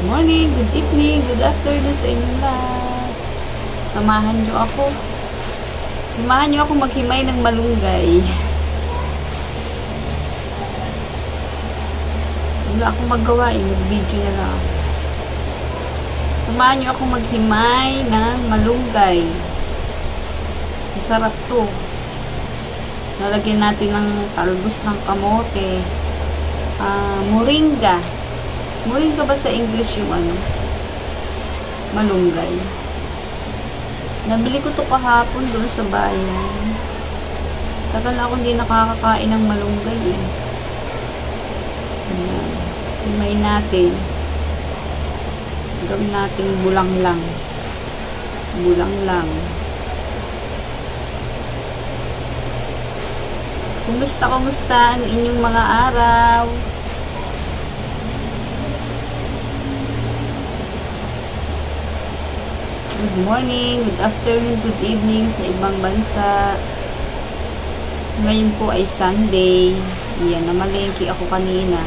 Good morning, good evening, good afternoon sa inyong lahat. Samahan nyo ako maghimay ng malunggay. Wala akong magawa mag-video na lang. Samahan nyo ako maghimay ng malunggay. Masarap to. Lalagyan natin ng talbos ng kamote. Moringa. Moringa ba sa English yung malunggay? Nabili ko to kahapon doon sa bayan. Tagal na ako hindi nakakakain ng malunggay eh. Ayan. Himay natin. Gawin natin bulang lang. Bulang lang. Kumusta ang inyong mga araw? Good morning, good afternoon, good evening sa ibang bansa. Ngayon po ay Sunday. Yan, namalengke ako kanina.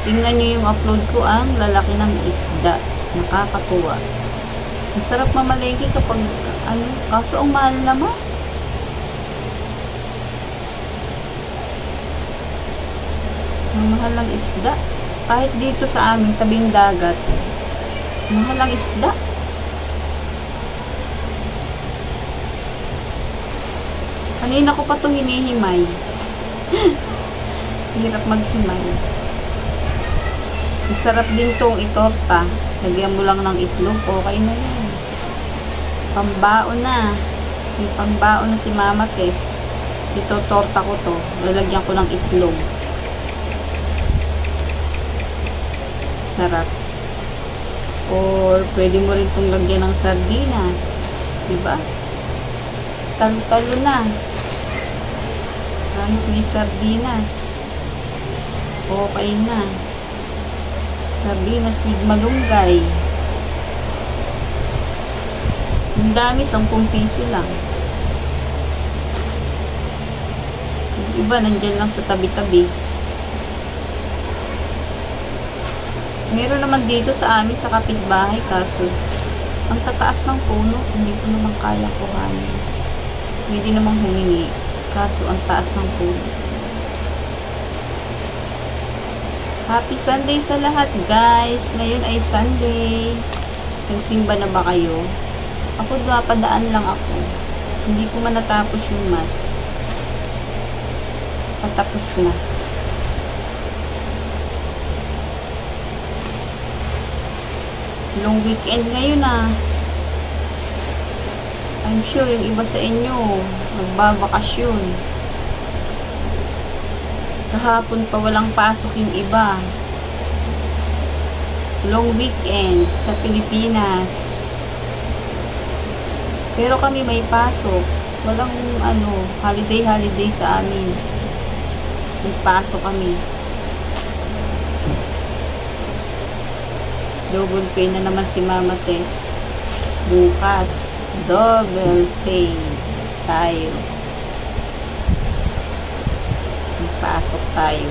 Tingnan nyo yung upload ko, ang lalaki ng isda. Nakakatuwa. Masarap mamalengke kapag, kaso ang mahal naman. Ang mahal ng isda. Kahit dito sa aming tabing dagat, mahal ang isda. Kanina ko pa ito hinihimay. Hirap maghimay. Masarap din itong itorta. Lagyan mo lang ng itlog. Okay na yun. Pambaon na. May pambaon na si Mama Tess. Ito, torta ko to. Lalagyan ko ng itlog. Sarap. Or, pwede mo rin itong lagyan ng sardinas. Diba? Talo-talo na. Kahit may sardinas, okay na. Sardinas with malunggay. Ang dami, 10 piso lang. Yung iba, nandyan lang sa tabi-tabi. Meron naman dito sa amin sa kapitbahay, kaso ang tataas ng puno, hindi ko naman kaya kuhanin. Pwede namang humingi. Kaso ang taas ng puno. Happy Sunday sa lahat, guys. Ngayon ay Sunday. Nagsimba na ba kayo? Ako dumapadaan lang ako. Hindi ko man natapos yung mass. Patapos na. Long weekend ngayon ah. I'm sure yung iba sa inyo nagbabakasyon. Kahapon pa walang pasok yung iba. Long weekend sa Pilipinas. Pero kami may pasok. Walang holiday sa amin. May pasok kami. Double pay na naman si Mama Tess. Bukas. Double pay tayo. Pasok tayo.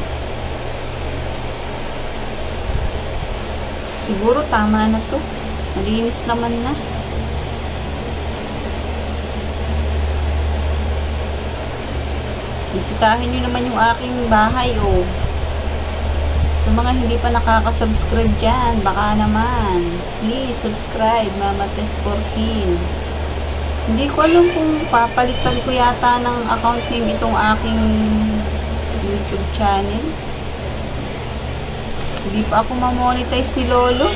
Siguro tama na to. Malinis naman na. Bisitahin nyo naman yung aking bahay Sa mga hindi pa nakaka-subscribe dyan, baka naman. Please subscribe, Mama Tess 14. Hindi ko alam kung papalitan ko yata ng account name itong aking YouTube channel. Hindi pa ako ma-monetize ni Lolo.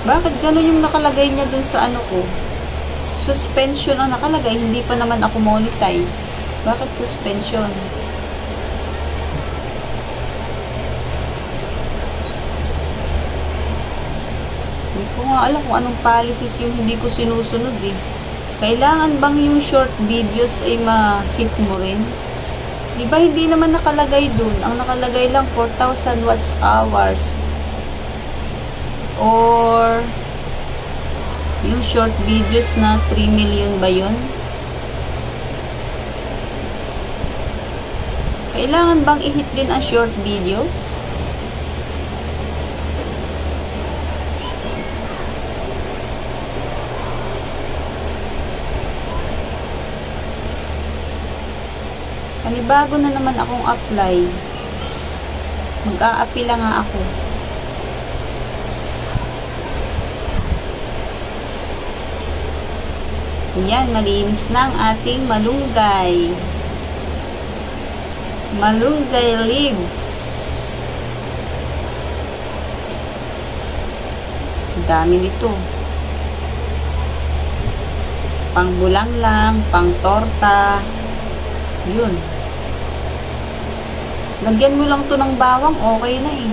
Bakit ganun yung nakalagay niya dun sa ko? Suspension ang nakalagay, hindi pa naman ako monetize. Bakit suspension? Hindi ko nga alam kung anong policies yung hindi ko sinusunod eh. Kailangan bang yung short videos ay ma-hit mo rin? Diba hindi naman nakalagay dun? Ang nakalagay lang 4,000 watch hours. Or yung short videos na 3 million ba yun? Kailangan bang i-hit din ang short videos? Panibago na naman akong apply. Mag-a-apply nga ako. Ayan, malinis na ang ating malunggay. Malunggay leaves. Dami nito. Pang bulang lang, pang torta. Yun. Lagyan mo lang to ng bawang, okay na eh.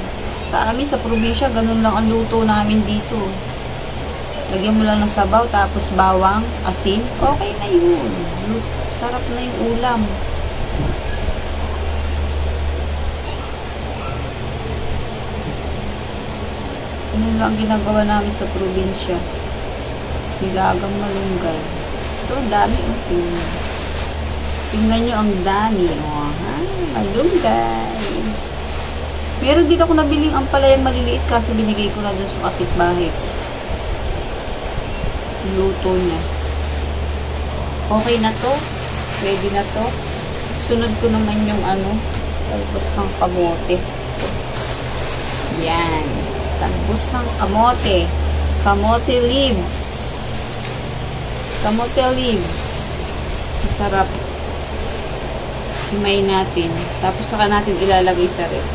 Sa amin, sa probinsya, ganun lang ang luto namin dito. Lagyan mo lang ng sabaw, tapos bawang, asin, okay na yun. Sarap na yung ulam. Ganun lang ang ginagawa namin sa probinsya. Nilagang malunggay. Ito, ang dami. Tingnan nyo ang dami. Oh, ha? Malunggay. Meron din ako nabiling ampalayang maliliit kaso binigay ko na dun sa kapitbahay ko. Luto na. Okay na to. Ready na to. Sunod ko naman yung talbos ng kamote. Yan. Talbos ng kamote. Kamote leaves. Kamote leaves. Masarap. Himay natin. Tapos saka natin ilalagay sa ref.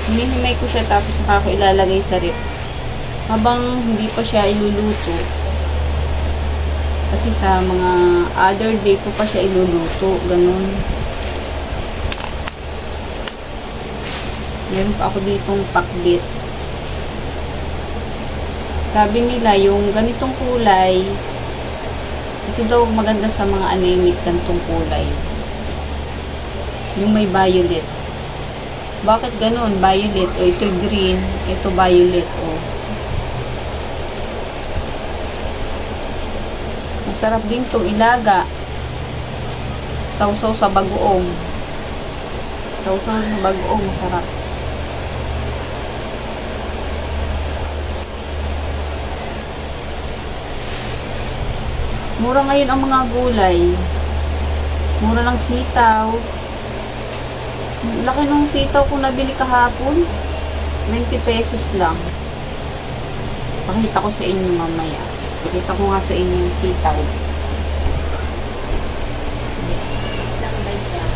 Hinihimay ko siya tapos saka ko ilalagay sa ref. Habang hindi pa siya iluluto. Kasi sa mga other day ko pa siya iluluto. Ganun. Meron pa ako ditong pakbit. Sabi nila, yung ganitong kulay, ito daw maganda sa mga anemic kantong kulay. Yung may violet. Bakit ganun? Violet. O, ito green. Ito violet. O. Masarap din itong ilaga. Sausaw sa bagoong. Sausaw sa bagoong. Masarap. Mura ngayon ang mga gulay. Mura ng sitaw. Laki nung sitaw kung nabili kahapon. 20 pesos lang. Pakita ko sa inyo mamaya. Pakita ko nga sa inyo yung sitaw. Lang guys lang.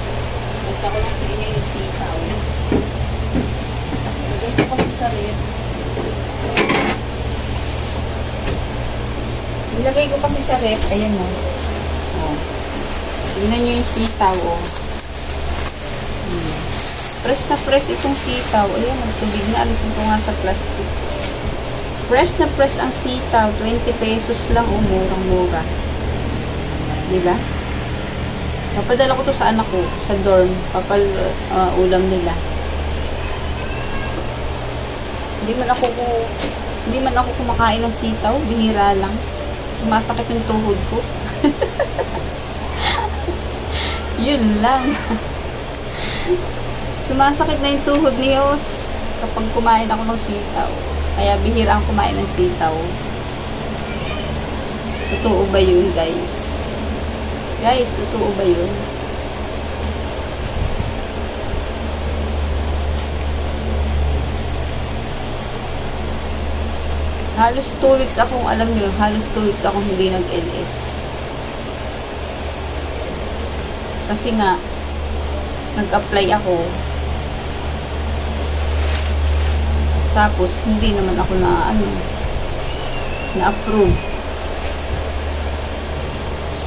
Pakita ko lang sa inyo yung sitaw. Lagay ko kasi sa ref. Ilagay ko kasi sa ref. Ayan o. Oh. Tingnan nyo yung sitaw o. Oh. Fresh na fresh itong sitaw. Ayan, nagtubig na. Alisin ko nga sa plastic. Fresh na fresh ang sitaw. 20 pesos lang. O, murang-mura. Diba? Papadala ko to sa anak ko. Sa dorm. Ulam nila. Hindi man ako kumakain ng sitaw. Bihira lang. Sumasakit yung tuhod ko. Yun lang. Sumasakit na yung tuhod ni Yos kapag kumain ako ng sitaw. Kaya bihira ang kumain ng sitaw. Totoo ba yun, guys? Guys, totoo ba yun? Halos 2 weeks akong, alam nyo, halos 2 weeks akong hindi nag-LS. Kasi nga, nag-apply ako. Tapos, hindi naman ako na-approve.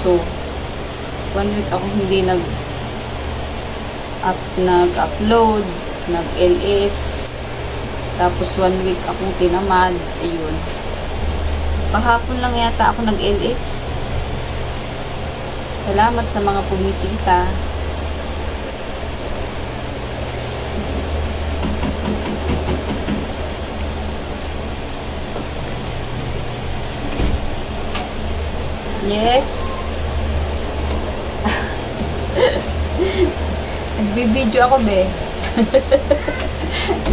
So, 1 week ako hindi nag-upload, nag-LS. Tapos, 1 week akong tinamad. Ayun. Kahapon lang yata ako nag-LS. Salamat sa mga pumisita. Yes. Nagbibideo ako, be.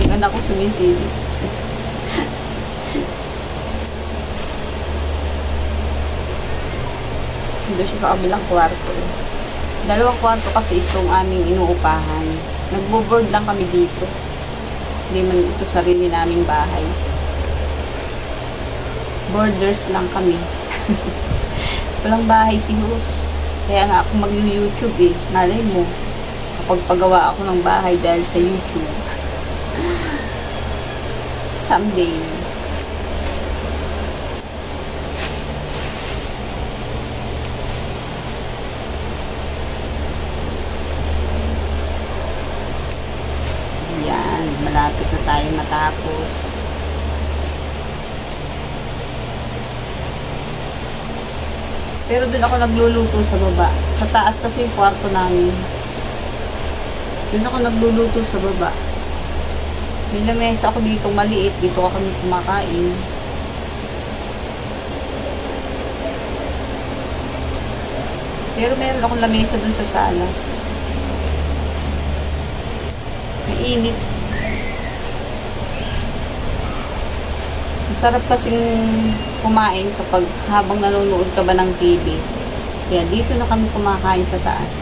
Yung anak ko sumisilip. Doon siya sa kabilang kwarto. Dalawang kwarto kasi itong aming inuupahan. Nagbo-board lang kami dito. Hindi man ito sarili naming bahay. Boarders lang kami. Walang bahay si Hus. Kaya nga ako mag-YouTube eh. Malay mo, kapag pagawa ako ng bahay dahil sa YouTube. Someday. Yan, malapit na tayo matapos. Pero doon ako nagluluto sa baba. Sa taas kasi yung kwarto namin. Doon ako nagluluto sa baba. May lamesa ako dito maliit. Dito ako kami kumakain. Pero meron akong lamesa doon sa salas. Mainit. Masarap kasing kumain kapag habang nanonood ka ba ng TV. Kaya dito na kami kumakain sa taas.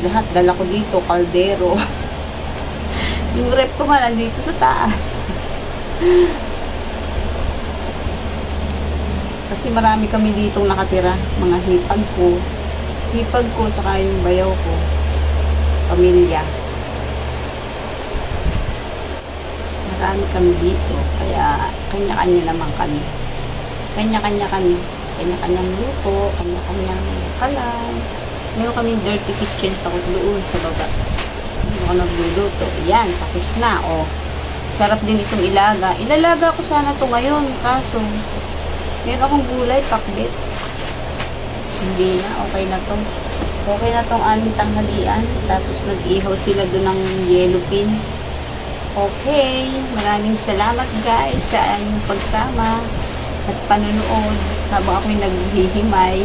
Lahat dala ko dito, kaldero. Yung rep ko nga nandito sa taas. Kasi marami kami ditong nakatira. Mga hipag ko. Hipag ko, saka yung bayaw ko. Pamilya. Marami kami dito. Kaya, kanya-kanya naman kami. Kanya-kanya kami. Kanya-kanyang luto, kanya-kanyang kalan. Meron kaming dirty kitchen sa doon sa baba. Hindi ako nagluluto. Yan, tapos na. O, sarap din itong ilaga. Ilalaga ko sana to ngayon. Kaso, meron akong gulay, pakbit. Hindi na. Okay na to. Okay na tong aming tanghalian. Tapos, nag-ihaw sila doon ng yellow pin. Okay, maraming salamat guys sa inyong pagsama at panonood habang ako'y naghihimay.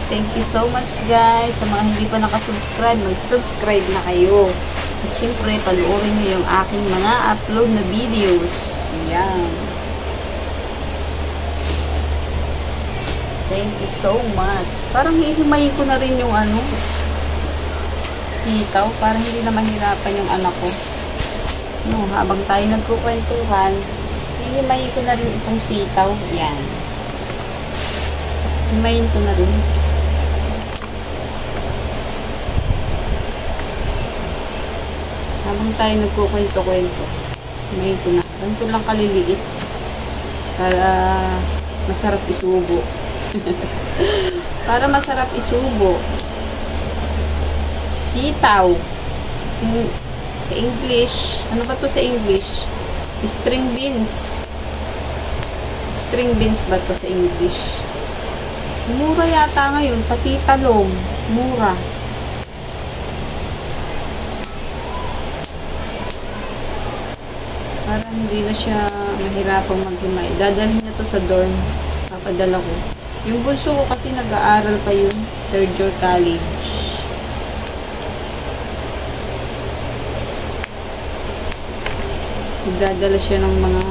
Thank you so much guys. Sa mga hindi pa nakasubscribe, mag-subscribe na kayo. At syempre, panoorin nyo yung aking mga upload na videos. Ayan. Thank you so much. Parang hihimayin ko na rin yung sitaw para hindi na mahirapan yung anak ko. No, habang tayo nagkukwentuhan, hihimayin ko na rin itong sitaw. Yan. Himayin ko na rin. Habang tayo nagkukwento-kwento, himayin ko na. Ganito lang kaliliit. Para masarap isubo. Para masarap isubo. Sitaw. Sa English, ano ba to sa English? String beans. String beans ba to sa English? Mura yata ngayon, pati talong. Mura. Para hindi na siya mahirapang maghimay. Dadalhin niya to sa dorm. Papadala ko. Yung bunso ko kasi nag-aaral pa yun. Third year college. Magdadala siya ng mga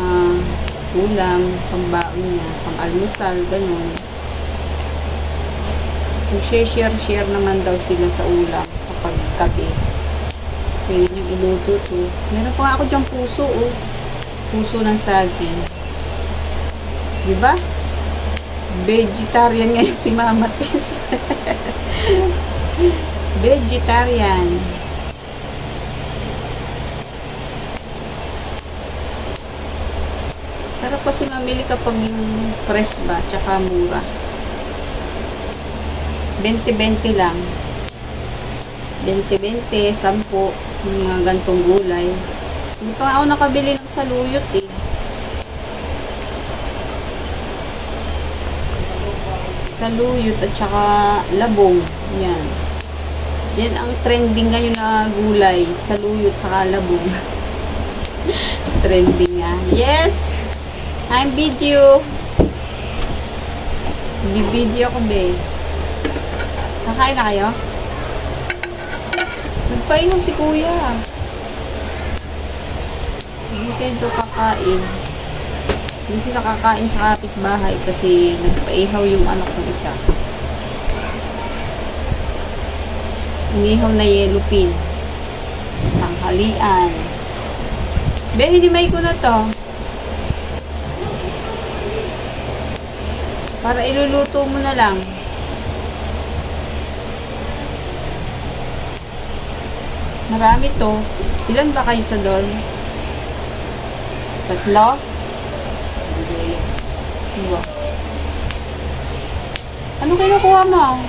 ulam, pangbaon niya, pang-almusal, ganun. Mag-share naman daw sila sa ulam kapag gabi. Pwede niyang iluto to. Meron pa nga ako dyang puso, oh. Puso ng saging. Diba? Vegetarian ngayon si Mama Tess. Vegetarian. Sarap kasi mamili kapag yung fresh ba, tsaka mura. 20-20 lang. 20-20, 10, yung mga gantong gulay. Hindi pa ako nakabili ng saluyot eh. Saluyot at saka labong. Yan. Yan ang trending ngayon na gulay. Saluyot saka labong. Trending nga. Yes! I'm video. Bibideo ko be. Kakain na kayo? Nagpainom si kuya. Hindi kayo kakain. Hindi sila kakain sa kapitbahay kasi nagpaihaw yung anak ng isa. Inihaw na yellow pin. Tanghalian. Be, hinimay ko na to. Para iluluto mo na lang. Marami to. Ilan ba kayo sa dorm? 3? Diba? Ano kinukuha mo?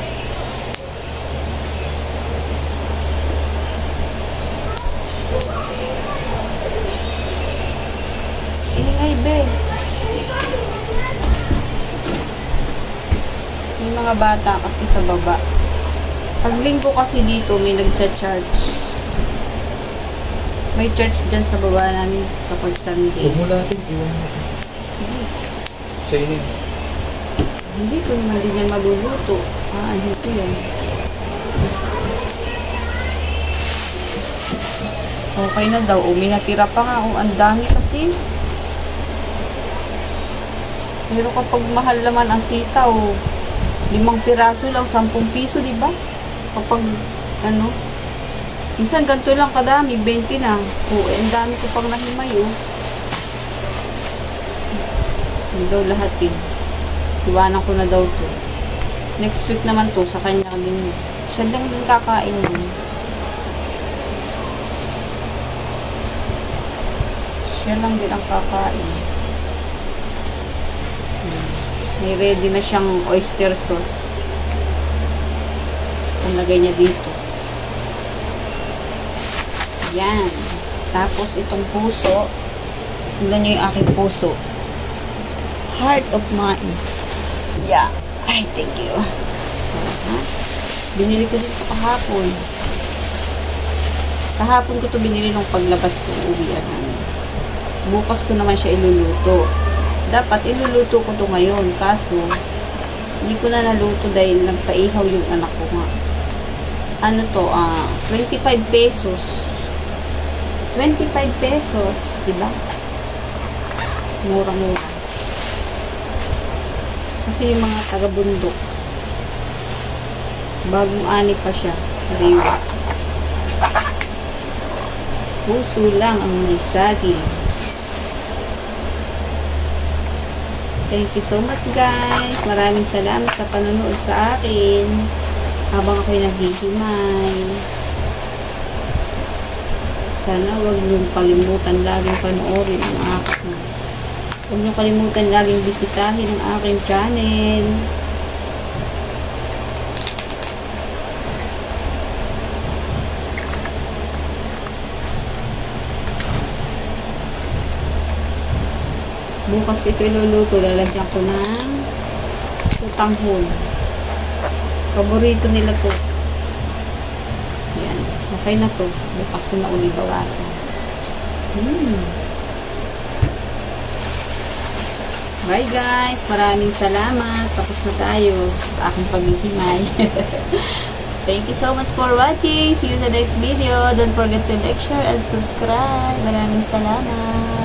Ingay, be. May mga bata kasi sa baba. Pag linggo kasi dito, may nagcha-charge. May church dyan sa baba namin kapag Sunday. Huwag mo natin, iwan natin. Sige. Sa inyo. Hindi ko naman din yan maluluto. Ano ito yan? Okay na daw. May natira pa nga. Ang dami kasi. Pero kapag mahal naman ang sitaw, 5 piraso lang, 10 piso, di ba? Kapag, ano, minsan ganito lang kadami, 20 na. Ang dami ko pang nahimay, Hindi daw lahat, Iwanan ko na daw to. Next week naman to, sa kanya din. Siya din kakain din. Siya lang din ang kakain. May ready na siyang oyster sauce. Ang lagay niya dito. Yan. Tapos itong puso. Tingnan niyo yung aking puso. Heart of mine. Yeah. Ay, thank you. Binili ko dito kahapon. Kahapon ko to binili nung paglabas ko uwian namin. Bukas ko naman siya iluluto. Dapat iluluto ko to ngayon. Kaso, hindi ko na naluto dahil nagpaihaw yung anak ko nga. Ano to? 25 pesos. 25 pesos. Diba? Mura-mura. Kasi yung mga taga-bundok. Bagong ani pa siya. Sariwa. Puso lang ang may saging. Thank you so much, guys. Maraming salamat sa panonood sa akin. Habang ako'y naghihimay. Sana huwag niyong kalimutan laging panoorin ang aking. Huwag niyong kalimutan laging bisitahin ang aking channel. Bukas ko ito iluluto. Lalagyan ko ng tutanghon. Paborito nila to. Yan. Okay na to. Bukas ko na uli bawasan. Bye guys. Maraming salamat. Tapos na tayo sa aking paghihimay. Thank you so much for watching. See you in the next video. Don't forget to like, share, and subscribe. Maraming salamat.